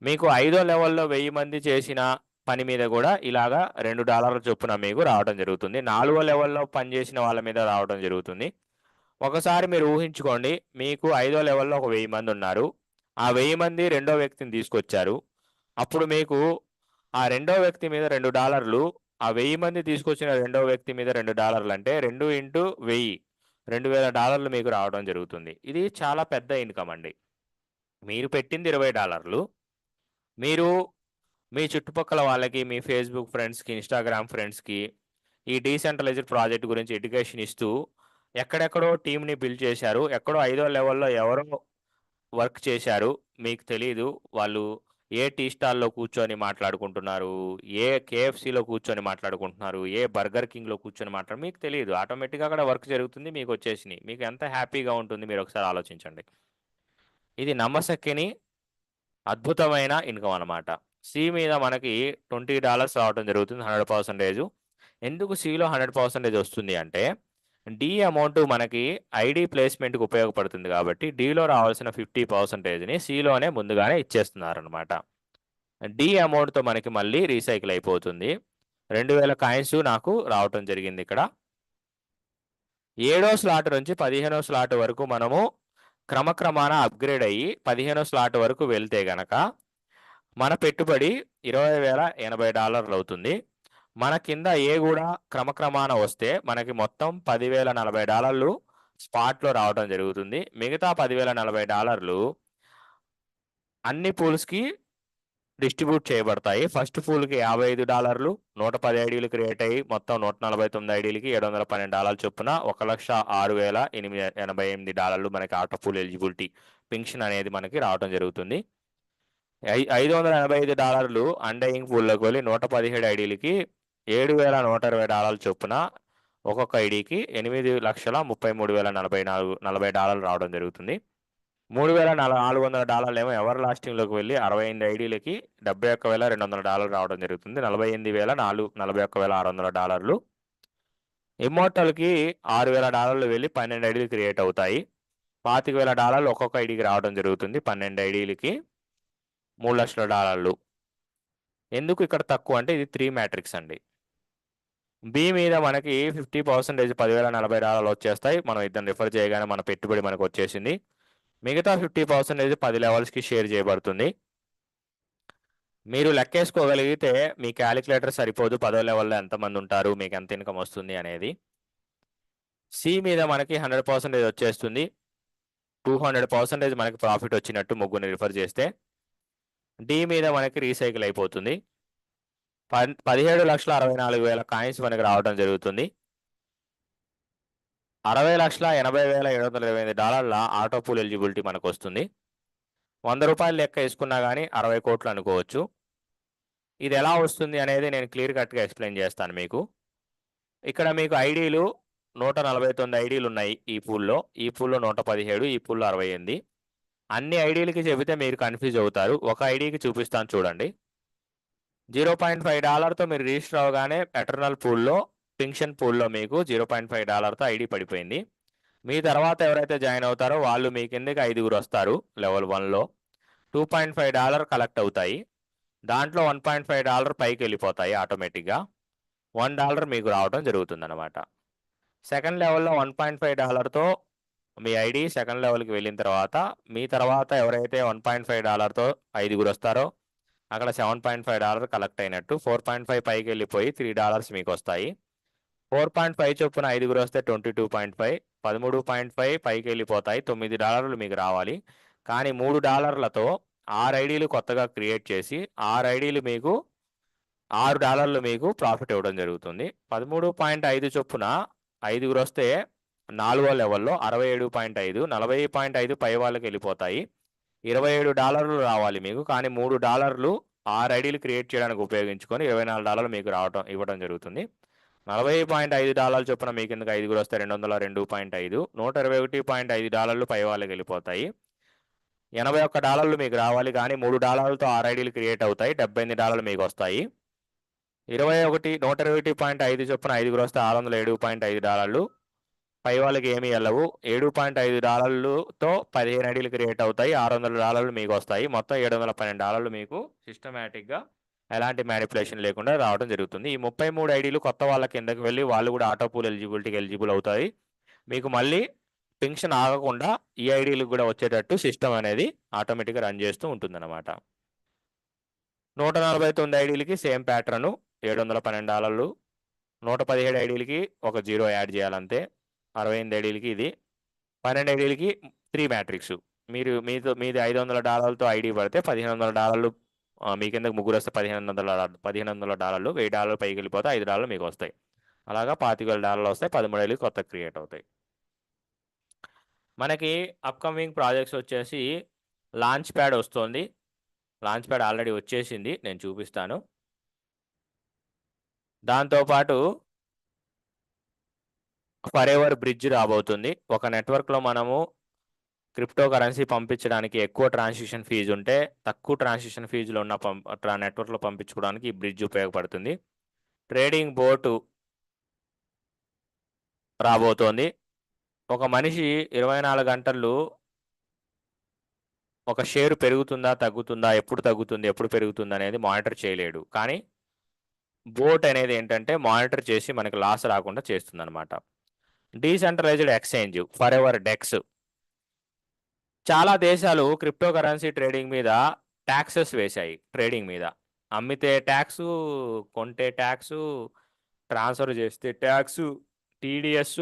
మీకు 5దో లెవెల్‌లో 1000 మంది చేసిన పని మీద గూడా ఇలాగా $2 చొప్పున మీకు రావడం జరుగుతుంది. 4గో లెవెల్‌లో పనిచేసిన వాళ్ళ మీద రావడం జరుగుతుంది. ఒకసారి మీరు ఊహించుకోండి. మీకు 5దో లెవెల్‌లో ఒక 1000 మందున్నారు. ఆ 1000 మంది రెండో వ్యక్తిని తీసుకొచ్చారు. అప్పుడు మీకు ఆ రెండో వ్యక్తి మీద $2 ఆ 1000 మంది తీసుకొచ్చిన రెండో వ్యక్తి మీద $2 అంటే 2 ఇంటూ 1000 $2000 మీకు రావడం జరుగుతుంది. ఇది చాలా పెద్ద ఇన్‌కమ్ అండి. మీరు పెట్టింది $20 మీరు మీ చుట్టుపక్కల వాళ్ళకి, మీ ఫేస్‌బుక్ ఫ్రెండ్స్‌కి, ఇన్‌స్టాగ్రామ్ ఫ్రెండ్స్‌కి ఈ డీసెంట్రలైజ్డ్ ప్రాజెక్ట్ గురించి ఎడ్యుకేషన్ ఇస్తూ ఎక్కడెక్కడో టీమ్‌ని బిల్డ్ చేశారు. ఎక్కడో 5దో లెవెల్‌లో ఎవరో వర్క్ చేశారు. మీకు తెలీదు. వాళ్ళు ఏ టీ స్టాల్‌లో కూర్చొని మాట్లాడుకుంటున్నారు, ఏ కేఎఫ్‌సీలో కూర్చొని మాట్లాడుకుంటున్నారు, ఏ బర్గర్ కింగ్‌లో కూర్చొని మీకు తెలీదు. ఆటోమేటిక్‌గా అక్కడ వర్క్ జరుగుతుంది. మీకొచ్చేసినియి. మీకు ఎంత హ్యాపీగా ఉంటుంది మీరొకసారి ఆలోచించండి. ఇది నమ్మశక్యని అద్భుతమైన ఇన్‌కమ్ అనమాట. సి మీద మనకి $20 రావటం జరుగుతుంది 100%. ఎందుకు సిలో 100% వస్తుంది అంటే, డి అమౌంట్ మనకి ఐడీ ప్లేస్‌మెంట్‌కి ఉపయోగపడుతుంది కాబట్టి, డిలో రావాల్సిన 50%ని సిలోనే ముందుగానే ఇచ్చేస్తున్నారనమాట. డి అమౌంట్‌తో మనకి మళ్ళీ రీసైకిల్ అయిపోతుంది. 2000 కాయిన్స్ నాకు రావటం జరిగిందిక్కడ. 7 స్లాట్ నుంచి 15 స్లాట్ వరకు మనము క్రమక్రమాన అప్‌గ్రేడ్ అయ్యి 15 స్లాట్ వరకు వెళ్తే గనక, మన పెట్టుబడి $20,080 అవుతుంది. మన కింద ఏ గూడా క్రమక్రమాన వస్తే మనకి మొత్తం $10,040 స్పాట్‌లో రావడం జరుగుతుంది. మిగతా $10,040 అన్ని పూల్స్‌కి డిస్ట్రిబ్యూట్ చేయబడతాయి. ఫస్ట్ పూల్‌కి $55 110 ఐడీలు క్రియేట్ అయ్యి మొత్తం 149 ఐడీలకి $712 చొప్పున $1,06,888 మనకి ఆటో పూల్ ఎలిజిబిలిటీ పెన్షన్ అనేది మనకి రావటం జరుగుతుంది. $585 అన్‌డయింగ్ పూల్‌లోకి వెళ్ళి 117 ఐడీలకి $7,120 చొప్పున ఒక్కొక్క ఐడీకి $8,33,044 రావడం జరుగుతుంది. $3,400 ఏమో ఎవర్ లాస్టింగ్లోకి వెళ్ళి 68 ఐడీలకి $71,200 రావడం జరుగుతుంది. $48,600 ఇమ్మోర్టల్కి $6,000 వెళ్ళి 12 ఐడీలు క్రియేట్ అవుతాయి. $25,000 ఒక్కొక్క ఐడికి రావడం జరుగుతుంది. 12 ఐడీలకి $3,00,000. ఎందుకు ఇక్కడ తక్కువ అంటే ఇది 3 మ్యాట్రిక్స్ అండి. బి మీద మనకి 50% $10,040 వచ్చేస్తాయి. మనం ఇద్దరిని రిఫర్ చేయగానే మన పెట్టుబడి మనకు వచ్చేసింది. మిగతా 50% 10 లెవెల్స్కి షేర్ చేయబడుతుంది. మీరు లెక్కేసుకోగలిగితే మీ క్యాలిక్యులేటర్ సరిపోదు 10వ లెవెల్లో ఎంతమంది ఉంటారు, మీకు ఎంత ఇన్కమ్ వస్తుంది అనేది. సి మీద మనకి 100% వచ్చేస్తుంది. 200% మనకి ప్రాఫిట్ వచ్చినట్టు ముగ్గురిని రిఫర్ చేస్తే. డి మీద మనకి రీసైకిల్ అయిపోతుంది. 17,64,000 కాయిన్స్ మనకి రావడం జరుగుతుంది. $60,80,728 ఆటో పూల్ ఎలిజిబిలిటీ మనకు వస్తుంది. ₹100 లెక్క వేసుకున్నా కానీ 60 కోట్లు అనుకోవచ్చు. ఇది ఎలా వస్తుంది అనేది నేను క్లియర్ కట్గా ఎక్స్ప్లెయిన్ చేస్తాను మీకు. ఇక్కడ మీకు ఐడీలు 149 ఐడీలు ఉన్నాయి ఈ పూల్లో. ఈ పూల్లో 117, ఈ పూల్లో 68. అన్ని ఐడీలకి చెబితే మీరు కన్ఫ్యూజ్ అవుతారు. ఒక ఐడీకి చూపిస్తాను చూడండి. $0.5తో మీరు రిజిస్టర్ అవగానే ఎటర్నల్ పూల్లో, పింక్షన్ పూల్లో మీకు $0.5తో ఐడి పడిపోయింది. మీ తర్వాత ఎవరైతే జాయిన్ అవుతారో వాళ్ళు మీ కిందకి 5గురు వస్తారు. లెవెల్ 1లో $2.5 కలెక్ట్ అవుతాయి. దాంట్లో $1.5 పైకి వెళ్ళిపోతాయి ఆటోమేటిక్గా. $1 మీకు రావడం జరుగుతుంది అనమాట. సెకండ్ లెవెల్లో $1.5తో మీ ఐడి సెకండ్ లెవెల్కి వెళ్ళిన తర్వాత మీ తర్వాత ఎవరైతే $1.5తో 5గురు వస్తారో అక్కడ $7.5 కలెక్ట్ అయినట్టు. 4.5 పైకి వెళ్ళిపోయి $3 మీకు వస్తాయి. 4.5 చొప్పున 5గురు వస్తే 22.5, 13.5 పైకి వెళ్ళిపోతాయి. $9 మీకు రావాలి. కానీ $3తో 6 ఐడీలు కొత్తగా క్రియేట్ చేసి 6 ఐడీలు మీకు $6 మీకు ప్రాఫిట్ ఇవ్వడం జరుగుతుంది. 13.5 చొప్పున 5గురు వస్తే 4వ లెవెల్లో 67.5, 40.5 పై వాళ్ళకి వెళ్ళిపోతాయి. $27 రావాలి మీకు. కానీ $3 6 ఐడీలు క్రియేట్ చేయడానికి ఉపయోగించుకొని $24 మీకు ఇవ్వడం జరుగుతుంది. 40.5 చొప్పున మీ కిందకి 5గురు వస్తే 202.5, $121.5 పై వాళ్ళకి వెళ్ళిపోతాయి. $81 మీకు రావాలి. కానీ $3తో 6 ఐడీలు క్రియేట్ అవుతాయి. $78 మీకు వస్తాయి. 121.5 చొప్పున 5గురు వస్తే $607.5, పై వాళ్ళకి ఏమీ వెళ్ళవు. $7.5తో 15 ఐడీలు క్రియేట్ అవుతాయి. $600 మీకు వస్తాయి. మొత్తం $712 మీకు సిస్టమేటిక్గా ఎలాంటి మ్యానిపులేషన్ లేకుండా రావడం జరుగుతుంది. ఈ 33 ఐడీలు కొత్త వాళ్ళ కిందకి వెళ్ళి వాళ్ళు కూడా ఆటో పూల్ ఎలిజిబిలిటీకి ఎలిజిబుల్ అవుతాయి. మీకు మళ్ళీ పింక్షన్ ఆగకుండా ఈ ఐడీలకు కూడా వచ్చేటట్టు సిస్టమ్ అనేది ఆటోమేటిక్గా రన్ చేస్తూ ఉంటుందన్నమాట. 149 ఐడీలకి సేమ్ ప్యాటర్ను $712, 117 ఐడీలకి ఒక 0 యాడ్ చేయాలంతే. 68 ఐడీలకి ఇది, 12 ఐడీలకి 3 మ్యాట్రిక్స్. మీది $500తో ఐడి పడితే $1,500 మీ కిందకి ముగ్గురు వస్తే $1,500, $1,000 పైకి వెళ్ళిపోతే $5 మీకు వస్తాయి. అలాగా $25,000 వస్తాయి. 13 ఐడీలు కొత్త క్రియేట్ అవుతాయి. మనకి అప్కమింగ్ ప్రాజెక్ట్స్ వచ్చేసి లాంచ్ ప్యాడ్ వస్తుంది. లాంచ్ ప్యాడ్ ఆల్రెడీ వచ్చేసింది, నేను చూపిస్తాను. దాంతోపాటు ఫరెవర్ బ్రిడ్జ్ రాబోతుంది. ఒక నెట్వర్క్లో మనము క్రిప్టో కరెన్సీ పంపించడానికి ఎక్కువ ట్రాన్సాక్షన్ ఫీజు ఉంటే తక్కువ ట్రాన్సాక్షన్ ఫీజులో ఉన్న నెట్వర్క్లో పంపించుకోవడానికి ఈ బ్రిడ్జ్ ఉపయోగపడుతుంది. ట్రేడింగ్ బోటు రాబోతోంది. ఒక మనిషి 24 గంటలు ఒక షేరు పెరుగుతుందా తగ్గుతుందా, ఎప్పుడు తగ్గుతుంది ఎప్పుడు పెరుగుతుంది అనేది మానిటర్ చేయలేడు. కానీ బోట్ అనేది ఏంటంటే మానిటర్ చేసి మనకి లాస్ రాకుండా చేస్తుంది అనమాట. Decentralised exchange forever dex. చాలా దేశాలు క్రిప్టో కరెన్సీ ట్రేడింగ్ మీద ట్యాక్సెస్ వేశాయి. ట్రేడింగ్ మీద అమ్మితే ట్యాక్సు, కొంటే ట్యాక్సు, ట్రాన్స్ఫర్ చేస్తే ట్యాక్సు, టీడీఎస్,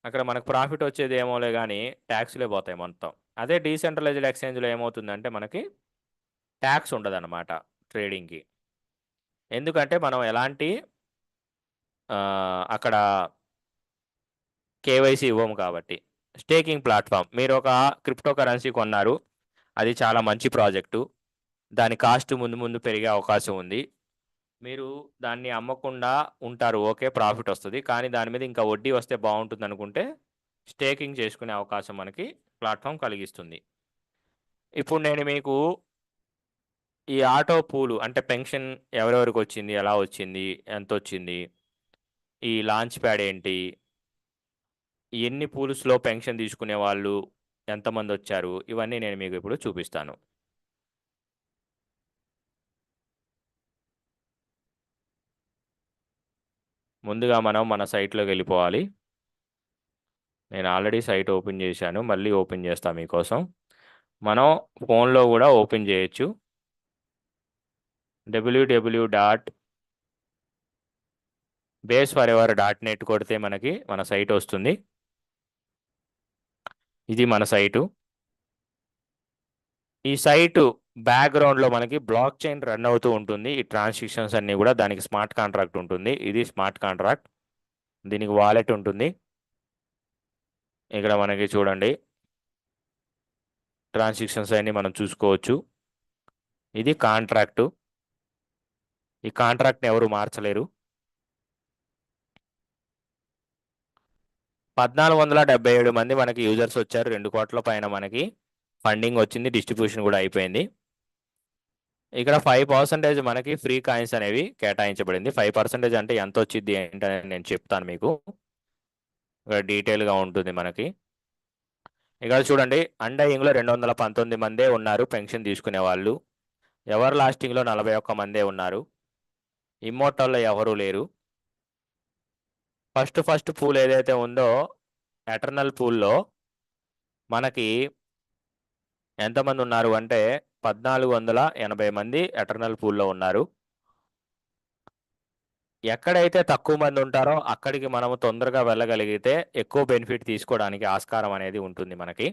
అక్కడ మనకు ప్రాఫిట్ వచ్చేది ఏమోలే కానీ ట్యాక్స్లే పోతాయి మొత్తం. అదే డీసెంట్రలైజ్డ్ ఎక్స్చేంజ్లో ఏమవుతుందంటే మనకి ట్యాక్స్ ఉండదన్నమాట ట్రేడింగ్కి. ఎందుకంటే మనం ఎలాంటి అక్కడ కేవైసీ ఇవ్వము కాబట్టి. Staking platform. మీరు ఒక క్రిప్టో కరెన్సీ కొన్నారు, అది చాలా మంచి ప్రాజెక్టు, దాని కాస్ట్ ముందు పెరిగే అవకాశం ఉంది. మీరు దాన్ని అమ్మకుండా ఉంటారు, ఓకే ప్రాఫిట్ వస్తుంది, కానీ దాని మీద ఇంకా వడ్డీ వస్తే బాగుంటుంది అనుకుంటే స్టేకింగ్ చేసుకునే అవకాశం మనకి ప్లాట్ఫామ్ కలిగిస్తుంది. ఇప్పుడు నేను మీకు ఈ ఆటో పూలు అంటే పెన్షన్ ఎవరెవరికి వచ్చింది, ఎలా వచ్చింది, ఎంత వచ్చింది, ఈ లాంచ్ ప్యాడ్ ఏంటి, ఎన్ని పూల్స్లో పెన్షన్ తీసుకునే వాళ్ళు ఎంతమంది వచ్చారు, ఇవన్నీ నేను మీకు ఇప్పుడు చూపిస్తాను. ముందుగా మనం మన సైట్లోకి వెళ్ళిపోవాలి. నేను ఆల్రెడీ సైట్ ఓపెన్ చేశాను, మళ్ళీ ఓపెన్ చేస్తాను మీకోసం. మనం ఫోన్లో కూడా ఓపెన్ చేయొచ్చు. www.baseforever.net కొడితే మనకి మన సైట్ వస్తుంది. ఇది మన సైటు. ఈ సైటు బ్యాక్గ్రౌండ్లో మనకి బ్లాక్ చైన్ రన్ అవుతూ ఉంటుంది. ఈ ట్రాన్సాక్షన్స్ అన్నీ కూడా దానికి స్మార్ట్ కాంట్రాక్ట్ ఉంటుంది. ఇది స్మార్ట్ కాంట్రాక్ట్, దీనికి వాలెట్ ఉంటుంది. ఇక్కడ మనకి చూడండి ట్రాన్సాక్షన్స్ అన్ని మనం చూసుకోవచ్చు. ఇది కాంట్రాక్టు. ఈ కాంట్రాక్ట్ని ఎవరు మార్చలేరు. 1477 మంది మనకి యూజర్స్ వచ్చారు. 2 కోట్ల పైన మనకి ఫండింగ్ వచ్చింది, డిస్ట్రిబ్యూషన్ కూడా అయిపోయింది. ఇక్కడ 5% మనకి ఫ్రీ కాయిన్స్ అనేవి కేటాయించబడింది. 5% అంటే ఎంత వచ్చింది ఏంటని నేను చెప్తాను మీకు. ఇక్కడ డీటెయిల్గా ఉంటుంది మనకి. ఇక్కడ చూడండి అండయింగ్లో 219 మందే ఉన్నారు పెన్షన్ తీసుకునే వాళ్ళు. ఎవర్ లాస్టింగ్లో 41 మందే ఉన్నారు. ఇమ్మోర్టల్లో ఎవరూ లేరు. ఫస్ట్ పూల్ ఏదైతే ఉందో ఎటర్నల్ పూల్లో మనకి ఎంతమంది ఉన్నారు అంటే 1480 మంది ఎటర్నల్ పూల్లో ఉన్నారు. ఎక్కడైతే తక్కువ మంది ఉంటారో అక్కడికి మనము తొందరగా వెళ్ళగలిగితే ఎక్కువ బెనిఫిట్ తీసుకోవడానికి ఆస్కారం అనేది ఉంటుంది మనకి.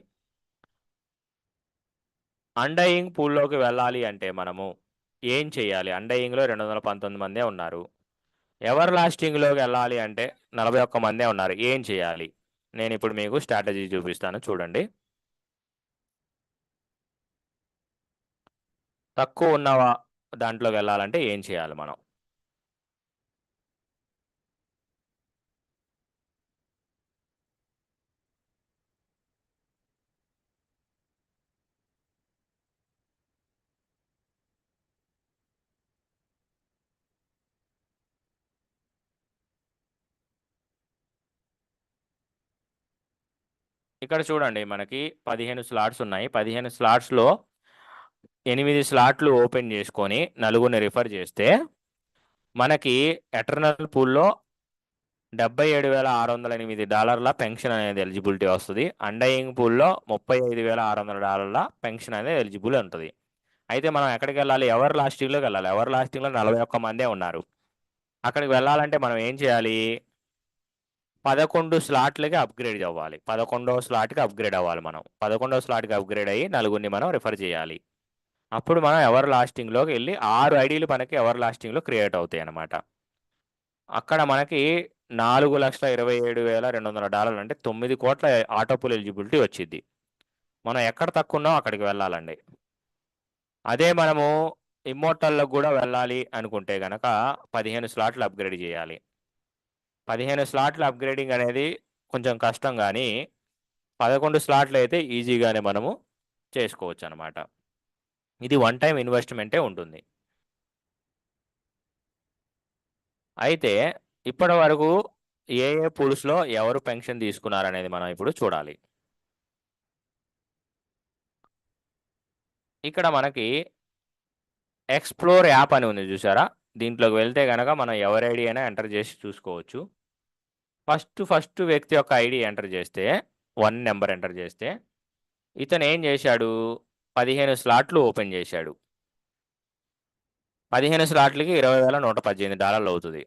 అండయింగ్ పూల్లోకి వెళ్ళాలి అంటే మనము ఏం చేయాలి? అండయింగ్లో 219 మందే ఉన్నారు. ఎవర్ లాస్టింగ్లోకి వెళ్ళాలి అంటే 41 మందే ఉన్నారు. ఏం చేయాలి? నేను ఇప్పుడు మీకు స్ట్రాటజీ చూపిస్తాను చూడండి. తక్కువ ఉన్న దాంట్లోకి వెళ్ళాలంటే ఏం చేయాలి మనం? ఇక్కడ చూడండి మనకి 15 స్లాట్స్ ఉన్నాయి. 15 స్లాట్స్లో 8 స్లాట్లు ఓపెన్ చేసుకొని నలుగురిని రిఫర్ చేస్తే మనకి ఎటర్నల్ పూల్లో $77,608 పెన్షన్ అనేది ఎలిజిబిలిటీ వస్తుంది. అండయింగ్ పూల్లో $35,600 పెన్షన్ అనేది ఎలిజిబుల్ ఉంటుంది. అయితే మనం ఎక్కడికి వెళ్ళాలి? ఎవర్ లాస్టింగ్లోకి వెళ్ళాలి. ఎవర్ లాస్టింగ్లో 41 మందే ఉన్నారు. అక్కడికి వెళ్ళాలంటే మనం ఏం చేయాలి? 11 స్లాట్లకి అప్గ్రేడ్ అవ్వాలి. 11వ స్లాట్కి అప్గ్రేడ్ అవ్వాలి మనం. 11వ స్లాట్కి అప్గ్రేడ్ అయ్యి నలుగురిని మనం రిఫర్ చేయాలి. అప్పుడు మనం ఎవర్ లాస్టింగ్లోకి వెళ్ళి 6 ఐడీలు మనకి ఎవర్ లాస్టింగ్లో క్రియేట్ అవుతాయి అన్నమాట. అక్కడ మనకి $4,27,200 అంటే 9 కోట్ల ఆటోపుల్ ఎలిజిబిలిటీ వచ్చింది. మనం ఎక్కడ తక్కువ ఉన్నామో అక్కడికి వెళ్ళాలండి. అదే మనము ఇమ్మోర్టల్లో కూడా వెళ్ళాలి అనుకుంటే కనుక 15 స్లాట్లు అప్గ్రేడ్ చేయాలి. 15 స్లాట్ల అప్గ్రేడింగ్ అనేది కొంచెం కష్టం, కానీ 11 స్లాట్లు అయితే ఈజీగానే మనము చేసుకోవచ్చు అనమాట. ఇది వన్ టైం ఇన్వెస్ట్మెంటే ఉంటుంది. అయితే ఇప్పటి వరకు ఏ పూల్స్లో ఎవరు పెన్షన్ తీసుకున్నారనేది మనం ఇప్పుడు చూడాలి. ఇక్కడ మనకి ఎక్స్ప్లోర్ యాప్ అని ఉంది చూసారా? దీంట్లోకి వెళ్తే కనుక మనం ఎవరి ఐడి అయినా ఎంటర్ చేసి చూసుకోవచ్చు. ఫస్ట్ వ్యక్తి యొక్క ఐడి ఎంటర్ చేస్తే 1 నెంబర్ ఎంటర్ చేస్తే ఇతను ఏం చేశాడు? 15 స్లాట్లు ఓపెన్ చేశాడు. 15 స్లాట్లకి $20,118 అవుతుంది.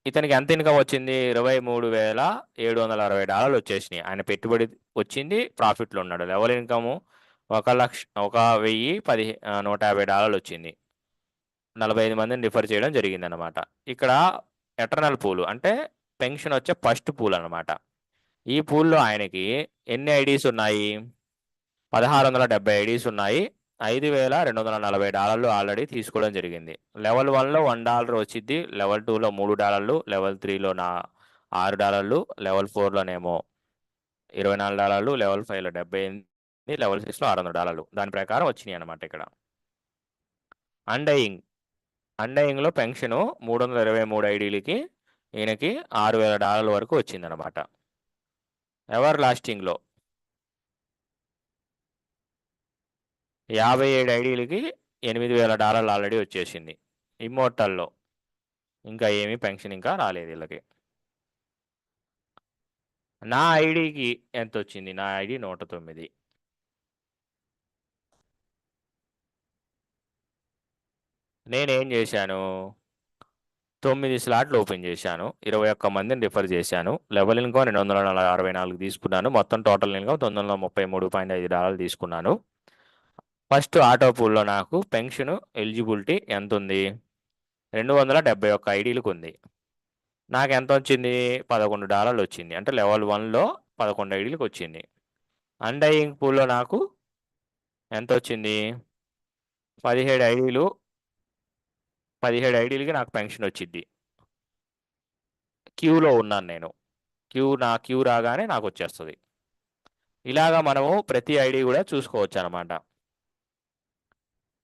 ఇతనికి ఎంత ఇన్కమ్ వచ్చింది? $23,760 వచ్చేసినాయి. ఆయన పెట్టుబడి వచ్చింది, ప్రాఫిట్లో ఉన్నాడు. లెవెల్ ఇన్కమ్ $1,150 వచ్చింది. 45 మందిని రిఫర్ చేయడం జరిగింది అనమాట. ఇక్కడ ఎటర్నల్ పూల్ అంటే పెన్షన్ వచ్చే ఫస్ట్ పూల్ అనమాట. ఈ పూల్లో ఆయనకి ఎన్ని ఐడీస్ ఉన్నాయి? 1670 ఐడీస్ ఉన్నాయి. $5,240 ఆల్రెడీ తీసుకోవడం జరిగింది. లెవెల్ 1లో $1 వచ్చింది, లెవెల్ 2లో $3, లెవెల్ 3లో $6, లెవెల్ 4లోనేమో $24, లెవెల్ 5లో 78 లెవెల్ 6లో $600 దాని ప్రకారం వచ్చినాయి అనమాట ఇక్కడ. అండయింగ్ అండయింగ్లో పెన్షను 323 ఐడీలకి ఈయనకి $6,000 వరకు వచ్చిందనమాట. ఎవర్ లాస్టింగ్లో 57 ఐడీలకి $8,000 ఆల్రెడీ వచ్చేసింది. ఇమ్మోర్టల్లో ఇంకా ఏమీ పెన్షన్ ఇంకా రాలేదు వీళ్ళకి. నా ఐడికి ఎంత వచ్చింది? నా ఐడి 109. నేనేం చేశాను, 9 స్లాట్లు ఓపెన్ చేశాను, 21 మందిని రిఫర్ చేశాను, లెవెల్ ఇన్కమ్ 264 తీసుకున్నాను, మొత్తం టోటల్ ఇన్కమ్ $933.5 తీసుకున్నాను. ఫస్ట్ ఆటో పూల్లో నాకు పెన్షన్ ఎలిజిబిలిటీ ఎంత ఉంది? 271 ఐడీలకు ఉంది. నాకు ఎంత వచ్చింది? $11 వచ్చింది. అంటే లెవెల్ 1లో 11 ఐడీలకు వచ్చింది. అండయింగ్ పూల్లో నాకు ఎంత వచ్చింది? 17 ఐడీలు 17 ఐడీలకి నాకు పెన్షన్ వచ్చింది. క్యూలో ఉన్నాను నేను. క్యూ రాగానే నాకు వచ్చేస్తుంది. ఇలాగా మనము ప్రతి ఐడి కూడా చూసుకోవచ్చు అనమాట.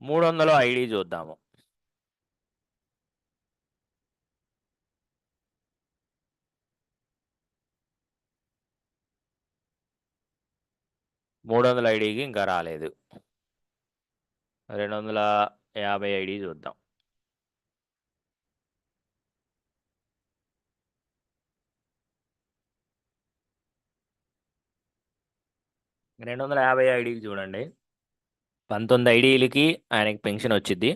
300 ఐడి చూద్దాము. $300 ఐడికి ఇంకా రాలేదు. 250 ఐడి చూద్దాం. $250 ఐడికి చూడండి, 19 ఐడీలకి ఆయనకి పెన్షన్ వచ్చింది.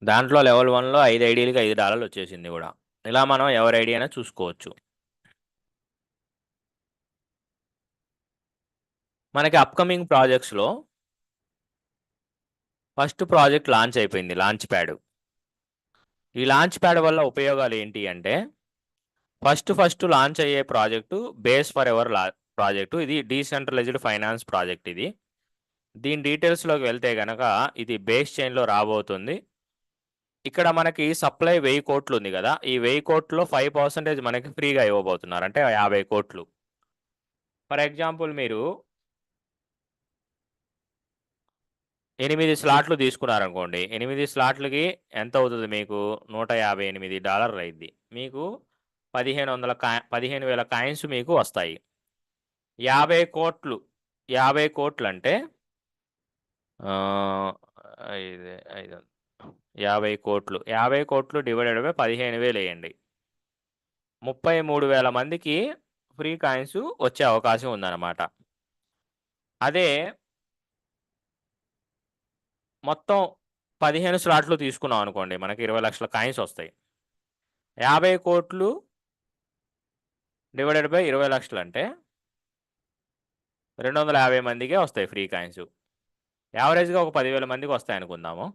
దాంట్లో లెవెల్ 1లో 5 ఐడీలకి $5 వచ్చేసింది కూడా. ఇలా మనం ఎవరి ఐడి అయినా చూసుకోవచ్చు. మనకి అప్కమింగ్ ప్రాజెక్ట్స్లో ఫస్ట్ ప్రాజెక్ట్ లాంచ్ అయిపోయింది, లాంచ్ ప్యాడ్. ఈ లాంచ్ ప్యాడ్ వల్ల ఉపయోగాలు ఏంటి అంటే, ఫస్ట్ లాంచ్ అయ్యే project base for ever project. ఇది డీసెంట్రలైజ్డ్ ఫైనాన్స్ ప్రాజెక్ట్ ఇది. దీని డీటెయిల్స్లోకి వెళ్తే కనుక ఇది బేస్ చైన్లో రాబోతుంది. ఇక్కడ మనకి సప్లై 1000 కోట్లు ఉంది కదా, ఈ 1000 కోట్లలో 5% మనకి ఫ్రీగా ఇవ్వబోతున్నారు, అంటే 50 కోట్లు. ఫర్ ఎగ్జాంపుల్ మీరు 8 స్లాట్లు తీసుకున్నారనుకోండి, 8 స్లాట్లకి ఎంత అవుతుంది మీకు? $158 అయింది. మీకు 15,000 కాయిన్స్ మీకు వస్తాయి. 50 కోట్లు 50 కోట్లు అంటే 50 కోట్లు 50 కోట్లు డివైడెడ్ బై 15,000 వేయండి. 33,000 మందికి ఫ్రీ కాయిన్స్ వచ్చే అవకాశం ఉందన్నమాట. అదే మొత్తం 15 స్లాట్లు తీసుకున్నాం అనుకోండి, మనకి 20 లక్షల కాయిన్స్ వస్తాయి. 50 కోట్లు డివైడెడ్ బై 20 లక్షలు అంటే 250 మందికే వస్తాయి ఫ్రీ కాయిన్స్. యావరేజ్గా ఒక 10,000 మందికి వస్తాయి అనుకుందాము.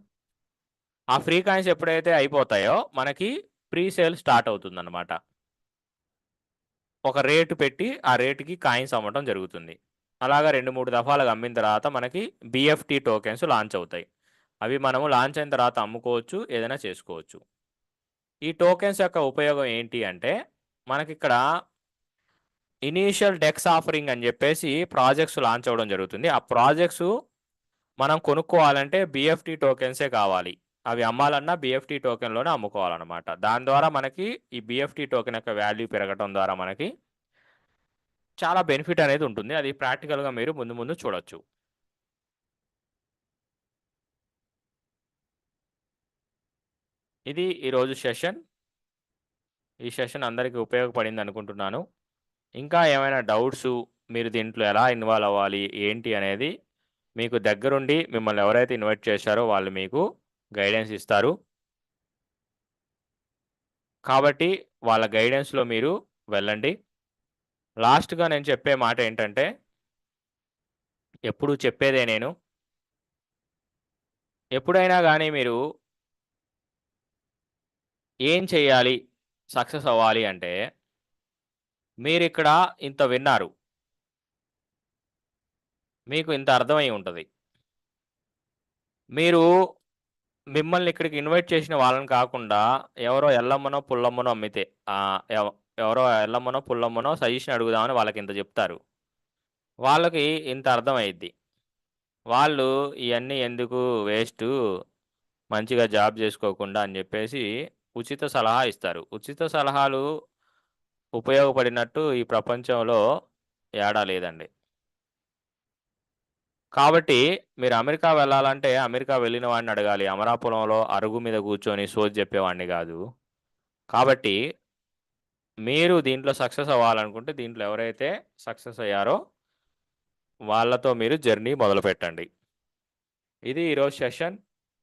ఆ ఫ్రీ కాయిన్స్ ఎప్పుడైతే అయిపోతాయో మనకి ప్రీ సేల్ స్టార్ట్ అవుతుందన్నమాట. ఒక రేటు పెట్టి ఆ రేటుకి కాయిన్స్ అమ్మటం జరుగుతుంది. అలాగా 2-3 దఫాలుగా అమ్మిన తర్వాత మనకి బిఎఫ్టీ టోకెన్స్ లాంచ్ అవుతాయి. అవి మనము లాంచ్ అయిన తర్వాత అమ్ముకోవచ్చు, ఏదైనా చేసుకోవచ్చు. ఈ టోకెన్స్ యొక్క ఉపయోగం ఏంటి అంటే, మనకిక్కడ ఇనీషియల్ డెక్స్ ఆఫరింగ్ అని చెప్పేసి ప్రాజెక్ట్స్ లాంచ్ అవ్వడం జరుగుతుంది. ఆ ప్రాజెక్ట్స్ మనం కొనుక్కోవాలంటే బిఎఫ్టీ టోకెన్సే కావాలి. అవి అమ్మాలన్నా బిఎఫ్టీ టోకెన్లోనే అమ్ముకోవాలన్నమాట. దాని ద్వారా మనకి ఈ బిఎఫ్టీ టోకెన్ యొక్క వాల్యూ పెరగడం ద్వారా మనకి చాలా బెనిఫిట్ అనేది ఉంటుంది. అది ప్రాక్టికల్గా మీరు ముందు ముందు చూడొచ్చు. ఇది ఈరోజు సెషన్. ఈ సెషన్ అందరికీ ఉపయోగపడింది అనుకుంటున్నాను. ఇంకా ఏమైనా డౌట్స్, మీరు దీంట్లో ఎలా ఇన్వాల్వ్ అవ్వాలి ఏంటి అనేది మీకు దగ్గరుండి మిమ్మల్ని ఎవరైతే ఇన్వైట్ చేశారో వాళ్ళు మీకు గైడెన్స్ ఇస్తారు. కాబట్టి వాళ్ళ గైడెన్స్లో మీరు వెళ్ళండి. లాస్ట్గా నేను చెప్పే మాట ఏంటంటే, ఎప్పుడు చెప్పేదే నేను, ఎప్పుడైనా కానీ మీరు ఏం చేయాలి సక్సెస్ అవ్వాలి అంటే, మీరిక్కడ ఇంత విన్నారు, మీకు ఇంత అర్థమై ఉంటుంది. మీరు మిమ్మల్ని ఇక్కడికి ఇన్వైట్ చేసిన వాళ్ళని కాకుండా ఎవరో ఎల్లమ్మనో పుల్లమ్మనో అమ్మితే ఎవరో ఎల్లమ్మనో పుల్లమ్మనో సజెషన్ అడుగుదామని వాళ్ళకి ఇంత చెప్తారు, వాళ్ళకి ఇంత అర్థమైద్ది. వాళ్ళు ఇయన్నీ ఎందుకు వేస్టు, మంచిగా జాబ్ జేసుకోకుండా అని జెప్పేసి ఉచిత సలహా ఇస్తారు. ఉచిత సలహాలు ఉపయోగపడినట్టు ఈ ప్రపంచంలో ఏడా లేదండి. కాబట్టి మీరు అమెరికా వెళ్ళాలంటే అమెరికా వెళ్ళిన వాడిని అడగాలి. అమరాపురంలో అరుగు మీద కూర్చొని సోది చెప్పేవాడిని గాదు. కాబట్టి మీరు దీంట్లో సక్సెస్ అవ్వాలనుకుంటే దీంట్లో ఎవరైతే సక్సెస్ అయ్యారో వాళ్ళతో మీరు జర్నీ మొదలుపెట్టండి. ఇది ఈరోజు సెషన్.